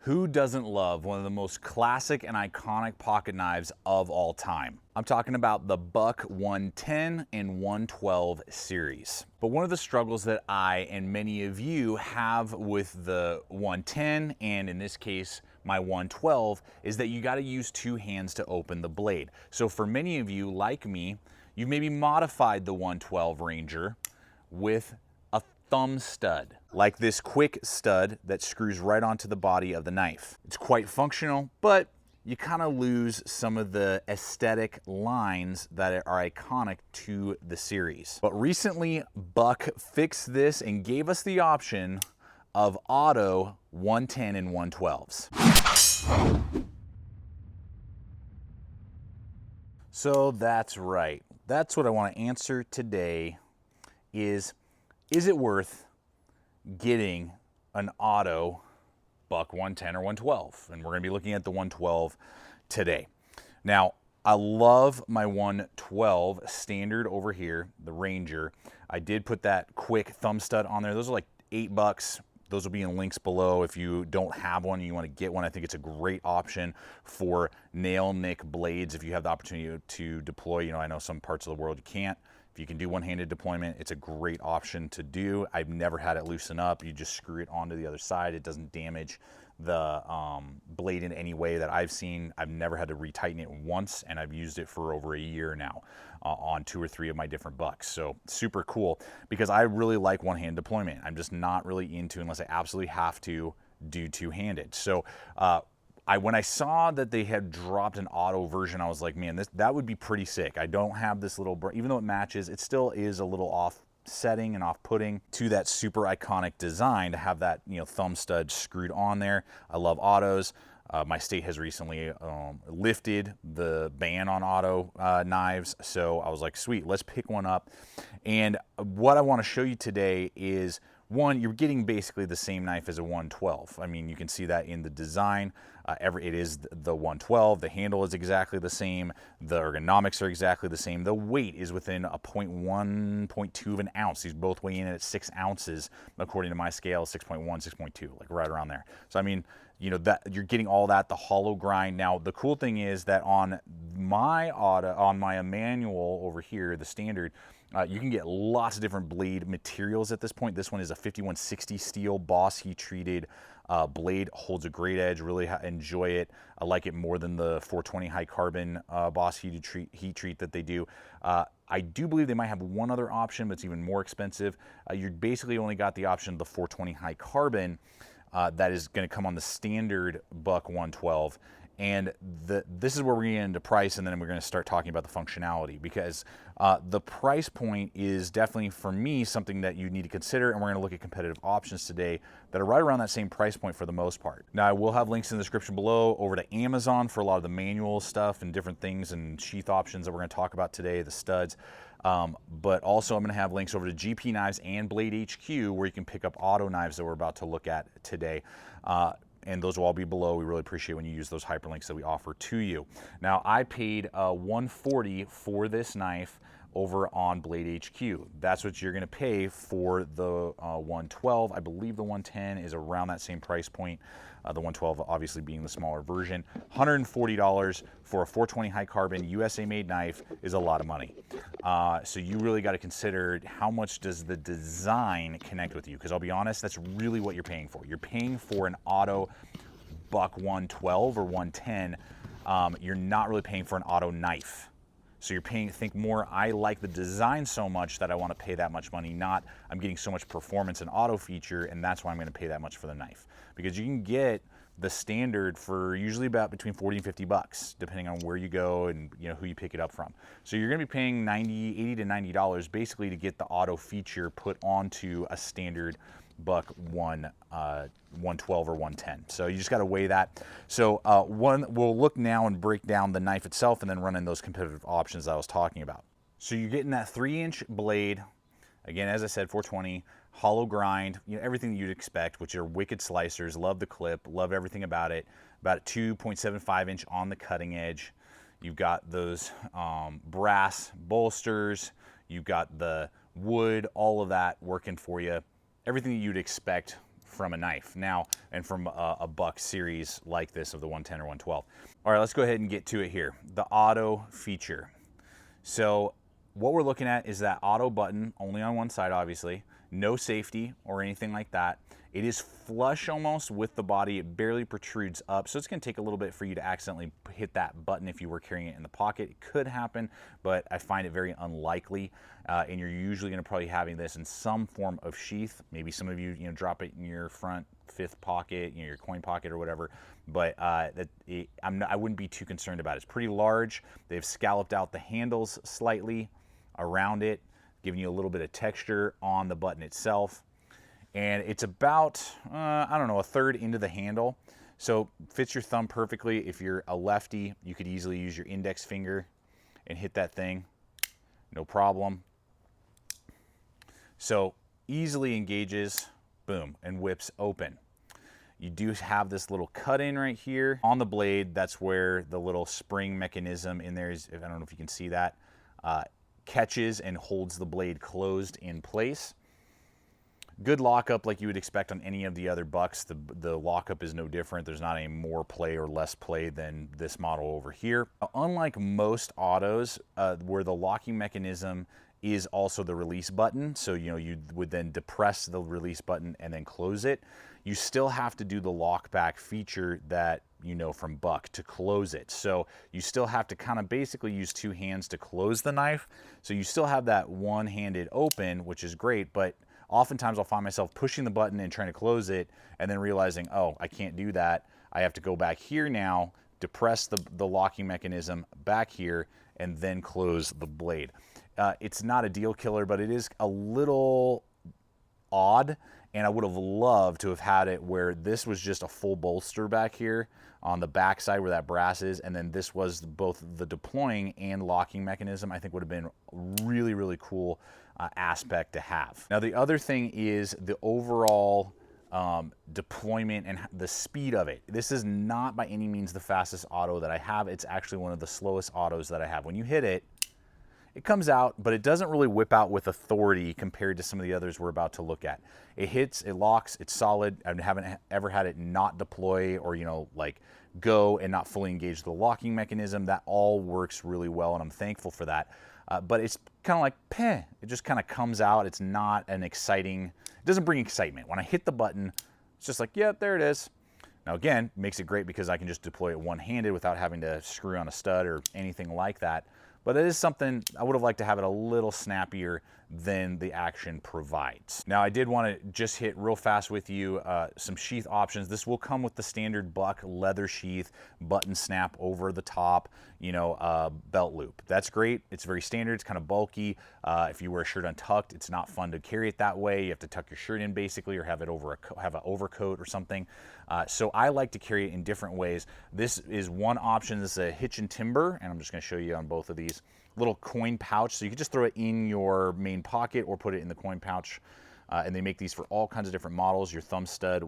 Who doesn't love one of the most classic and iconic pocket knives of all time? I'm talking about the Buck 110 and 112 series. But one of the struggles that I and many of you have with the 110, and in this case, my 112, is that you gotta use two hands to open the blade. So for many of you, like me, you've maybe modified the 112 Ranger with a thumb stud, like this quick stud that screws right onto the body of the knife. It's quite functional, but you kind of lose some of the aesthetic lines that are iconic to the series. But recently, Buck fixed this and gave us the option of auto 110 and 112s. So that's right. That's what I want to answer today is it worth getting an auto Buck 110 or 112? And we're going to be looking at the 112 today. Now, I love my 112 standard over here, the Ranger. I did put that quick thumb stud on there. Those are like $8. Those will be in links below if you don't have one and you want to get one. I think it's a great option for nail nick blades if you have the opportunity to deploy. You know, I know some parts of the world you can't. If you can do one-handed deployment, it's a great option to do. I've never had it loosen up. You just screw it onto the other side. It doesn't damage the blade in any way that I've seen. I've never had to retighten it once, and I've used it for over a year now on 2 or 3 of my different bucks. So super cool because I really like one-hand deployment. I'm just not really into, unless I absolutely have to, do two-handed. So when I saw that they had dropped an auto version, I was like, man, that would be pretty sick. I don't have this little, even though it matches, it still is a little off-setting and off-putting to that super iconic design to have that, you know, thumb stud screwed on there. I love autos. My state has recently lifted the ban on auto knives, so I was like, sweet, let's pick one up. And what I want to show you today is, one, you're getting basically the same knife as a 112. I mean, you can see that in the design. It is the 112. The handle is exactly the same. The ergonomics are exactly the same. The weight is within a 0.1, 0.2 of an ounce. These both weigh in at 6 ounces, according to my scale, 6.1, 6.2, like right around there. So, I mean, you know, that you're getting all that, the hollow grind. Now, the cool thing is that on my manual over here, the standard, you can get lots of different blade materials at this point. This one is a 5160 steel Boss heat treated blade, holds a great edge, really enjoy it. I like it more than the 420 high carbon Boss heat treat that they do. I do believe they might have one other option, but it's even more expensive. You basically only got the option of the 420 high carbon that is going to come on the standard Buck 112. And this is where we're going to get into price, and then we're going to start talking about the functionality, because the price point is definitely, for me, something that you need to consider, and we're going to look at competitive options today that are right around that same price point for the most part. Now, I will have links in the description below over to Amazon for a lot of the manual stuff and different things and sheath options that we're going to talk about today, the studs. But also I'm going to have links over to GP Knives and Blade HQ where you can pick up auto knives that we're about to look at today. And those will all be below. We really appreciate when you use those hyperlinks that we offer to you. Now, I paid $140 for this knife over on Blade HQ. That's what you're gonna pay for the 112. I believe the 110 is around that same price point. The 112 obviously being the smaller version. $140 for a 420 high carbon USA made knife is a lot of money. So you really got to consider how much does the design connect with you, because I'll be honest, that's really what you're paying for. You're paying for an auto Buck 112 or 110. You're not really paying for an auto knife. So you're paying, think more, I like the design so much that I want to pay that much money, not I'm getting so much performance and auto feature, and that's why I'm going to pay that much for the knife. Because you can get the standard for usually about between 40 and 50 bucks, depending on where you go and, you know, who you pick it up from. So you're going to be paying $80 to $90 basically to get the auto feature put onto a standard Buck 112 or 110. So you just got to weigh that. So we'll look now and break down the knife itself and then run in those competitive options that I was talking about. So you're getting that 3-inch blade. Again, as I said, 420, hollow grind, you know, everything that you'd expect, which are wicked slicers. Love the clip, love everything about it. About 2.75 inch on the cutting edge. You've got those brass bolsters. You've got the wood, all of that working for you. Everything that you'd expect from a knife now, and from a buck series like this of the 110 or 112. All right, let's go ahead and get to it here. The auto feature. So what we're looking at is that auto button only on one side, obviously, no safety or anything like that. It is flush almost with the body. It barely protrudes up. So it's going to take a little bit for you to accidentally hit that button if you were carrying it in the pocket. It could happen, but I find it very unlikely. And you're usually going to probably having this in some form of sheath. Maybe some of you, drop it in your front fifth pocket, your coin pocket or whatever. But I wouldn't be too concerned about it. It's pretty large. They've scalloped out the handles slightly around it, giving you a little bit of texture on the button itself. And it's about, I don't know, a third into the handle. So fits your thumb perfectly. If you're a lefty, you could easily use your index finger and hit that thing, no problem. So easily engages, boom, and whips open. You do have this little cut in right here on the blade. That's where the little spring mechanism in there is, I don't know if you can see that, catches and holds the blade closed in place. Good lockup like you would expect on any of the other bucks. The lockup is no different. There's not any more play or less play than this model over here. Unlike most autos where the locking mechanism is also the release button, so you would then depress the release button and then close it, you still have to do the lock back feature that from buck to close it. So you still have to kind of basically use two hands to close the knife. So you still have that one-handed open, which is great, but oftentimes I'll find myself pushing the button and trying to close it and then realizing, oh, I can't do that. I have to go back here now, depress the locking mechanism back here, and then close the blade. It's not a deal killer, but it is a little odd, and I would have loved to have had it where this was just a full bolster back here on the back side where that brass is, and then this was both the deploying and locking mechanism. I think would have been a really, really cool aspect to have. Now the other thing is the overall deployment and the speed of it. This is not by any means the fastest auto that I have. It's actually one of the slowest autos that I have. When you hit it, it comes out, but it doesn't really whip out with authority compared to some of the others we're about to look at. It hits, it locks, it's solid. I haven't ever had it not deploy or, like go and not fully engage the locking mechanism. That all works really well, and I'm thankful for that. But it's kind of like, it just kind of comes out. It's not an exciting, it doesn't bring excitement. When I hit the button, it's just like, yeah, there it is. Now again, makes it great because I can just deploy it one-handed without having to screw on a stud or anything like that. But it is something I would have liked to have it a little snappier than the action provides. Now I did want to just hit real fast with you some sheath options. This will come with the standard buck leather sheath, button snap over the top, belt loop. That's great. It's very standard. It's kind of bulky. If you wear a shirt untucked, it's not fun to carry it that way. You have to tuck your shirt in basically, or have it over have an overcoat or something. So I like to carry it in different ways. This is one option. This is a hitch and timber, and I'm just going to show you on both of these. Little coin pouch, so you can just throw it in your main pocket or put it in the coin pouch. And they make these for all kinds of different models. Your thumb stud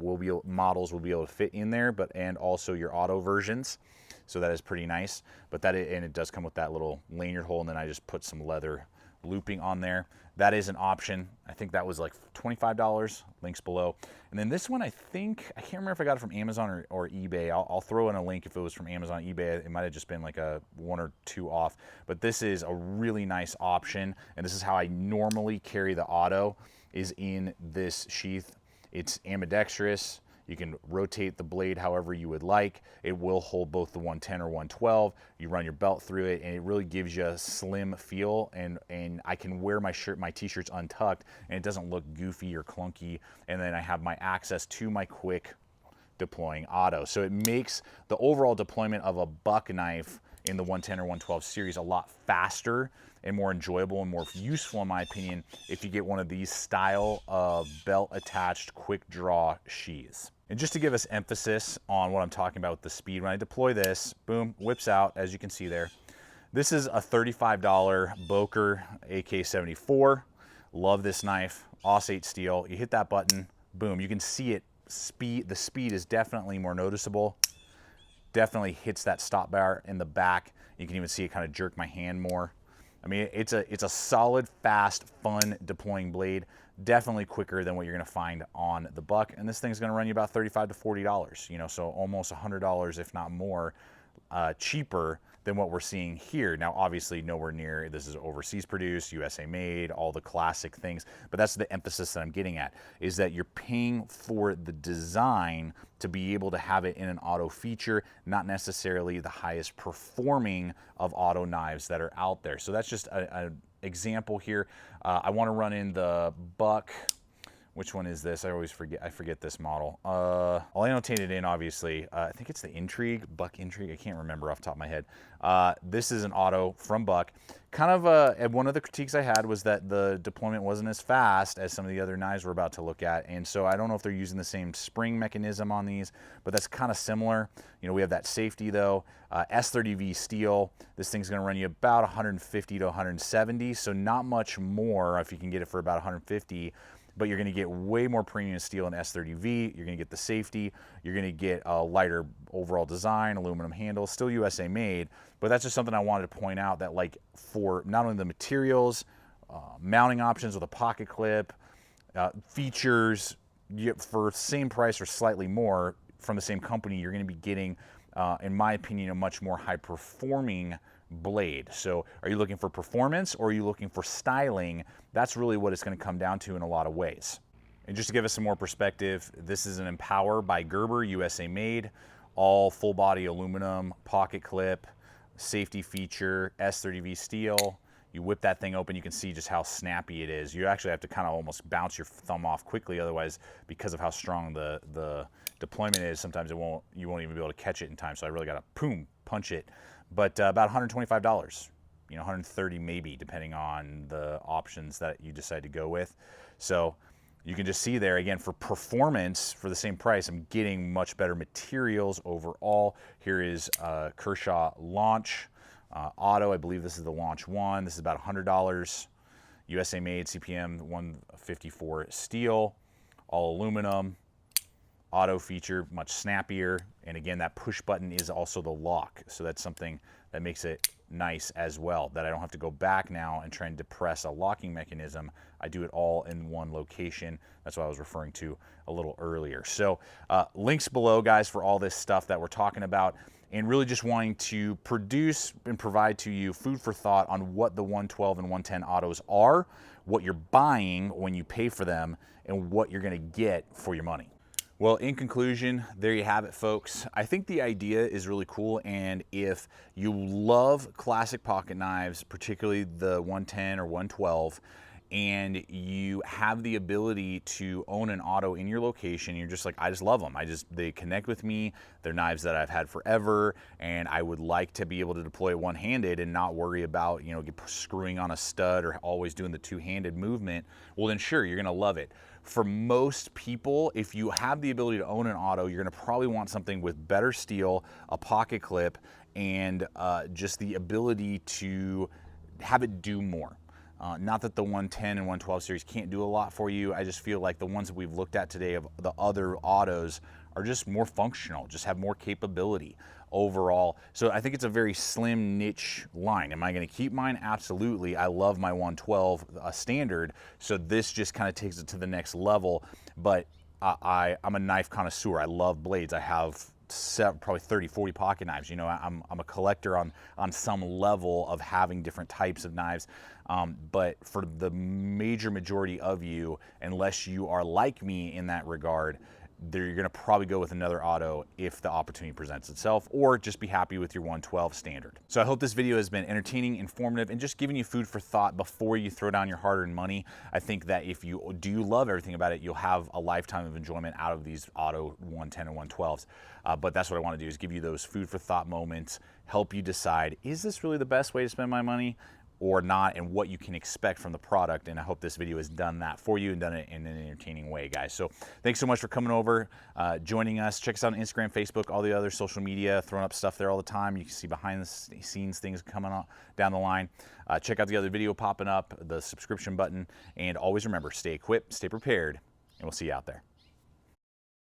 models will be able to fit in there, and also your auto versions. So that is pretty nice. But and it does come with that little lanyard hole, and then I just put some leather looping on there. That is an option. I think that was like $25, links below. And then this one, I can't remember if I got it from Amazon or eBay. I'll throw in a link if it was from Amazon, eBay. It might have just been like a 1 or 2 off. But this is a really nice option, and this is how I normally carry the auto, is in this sheath. It's ambidextrous. You can rotate the blade however you would like. It will hold both the 110 or 112. You run your belt through it, and it really gives you a slim feel, and I can wear my t-shirts untucked, and it doesn't look goofy or clunky, and then I have my access to my quick deploying auto. So it makes the overall deployment of a buck knife in the 110 or 112 series a lot faster and more enjoyable and more useful, in my opinion, if you get one of these style of belt attached quick draw sheaths. And just to give us emphasis on what I'm talking about with the speed, when I deploy this, boom, whips out, as you can see there. This is a $35 Boker AK-74. Love this knife, AUS-8 steel. You hit that button, boom, you can see it. The speed is definitely more noticeable. Definitely hits that stop bar in the back. You can even see it kind of jerk my hand more. I mean, it's a solid, fast, fun deploying blade. Definitely quicker than what you're going to find on the buck. And this thing's going to run you about $35 to $40, you know, so almost $100, if not more, cheaper than what we're seeing here. Now, obviously, nowhere near, this is overseas produced, USA made, all the classic things, but that's the emphasis that I'm getting at, is that you're paying for the design to be able to have it in an auto feature, not necessarily the highest performing of auto knives that are out there. So that's just an example here. I want to run in the buck. Which one is this? I always forget. I forget this model. I'll annotate it in, obviously. I think it's the Intrigue, Buck Intrigue. I can't remember off the top of my head. This is an auto from Buck. Kind of one of the critiques I had was that the deployment wasn't as fast as some of the other knives we're about to look at. And so I don't know if they're using the same spring mechanism on these, but that's kind of similar. You know, we have that safety though. S30V steel. This thing's going to run you about 150 to 170. So not much more if you can get it for about 150. But you're going to get way more premium steel in S30V. You're going to get the safety. You're going to get a lighter overall design, aluminum handle, still USA made. But that's just something I wanted to point out, that like for not only the materials, mounting options with a pocket clip, features, for same price or slightly more from the same company, you're going to be getting, in my opinion, a much more high performing blade. So are you looking for performance or are you looking for styling? That's really what it's going to come down to in a lot of ways. And just to give us some more perspective, this is an Empower by Gerber, USA made, all full body aluminum, pocket clip, safety feature, S30V steel. You whip that thing open, you can see just how snappy it is. You actually have to kind of almost bounce your thumb off quickly, otherwise, because of how strong the deployment is, sometimes you won't even be able to catch it in time. So I really got to boom, punch it. But about $125, you know, 130 maybe, depending on the options that you decide to go with. So you can just see there, again, for performance, for the same price, I'm getting much better materials overall. Here is Kershaw Launch auto. I believe this is the Launch 1. This is about $100. USA made, CPM 154 steel, all aluminum. Auto feature, much snappier, and again, that push button is also the lock, so that's something that makes it nice as well, that I don't have to go back now and try and depress a locking mechanism. I do it all in one location. That's what I was referring to a little earlier. So links below, guys, for all this stuff that we're talking about, and really just wanting to produce and provide to you food for thought on what the 112 and 110 autos are, what you're buying when you pay for them, and what you're going to get for your money. Well, in conclusion, there you have it, folks. I think the idea is really cool, and if you love classic pocket knives, particularly the 110 or 112, and you have the ability to own an auto in your location, you're just like, I just love them. They connect with me. They're knives that I've had forever, and I would like to be able to deploy one-handed and not worry about, you know, screwing on a stud or always doing the two-handed movement. Well, then sure, you're gonna love it. For most people, if you have the ability to own an auto, you're gonna probably want something with better steel, a pocket clip, and just the ability to have it do more. Not that the 110 and 112 series can't do a lot for you. I just feel like the ones that we've looked at today of the other autos are just more functional, just have more capability overall. So I think it's a very slim niche line. Am I going to keep mine? Absolutely. I love my 112 standard, so this just kind of takes it to the next level. But I'm a knife connoisseur. I love blades. I have probably 30, 40 pocket knives. You know, I'm a collector on some level of having different types of knives. But for the major majority of you, unless you are like me in that regard, you're going to probably go with another auto if the opportunity presents itself, or just be happy with your 112 standard. So I hope this video has been entertaining, informative, and just giving you food for thought before you throw down your hard-earned money. I think that if you do love everything about it, you'll have a lifetime of enjoyment out of these auto 110 and 112s. But that's what I want to do, is give you those food for thought moments, help you decide, is this really the best way to spend my money or not, and what you can expect from the product. And I hope this video has done that for you and done it in an entertaining way, guys. So thanks so much for coming over, joining us. Check us out on Instagram, Facebook, all the other social media, throwing up stuff there all the time. You can see behind the scenes things coming on down the line. Check out the other video popping up, the subscription button, and always remember, stay equipped, stay prepared, and we'll see you out there.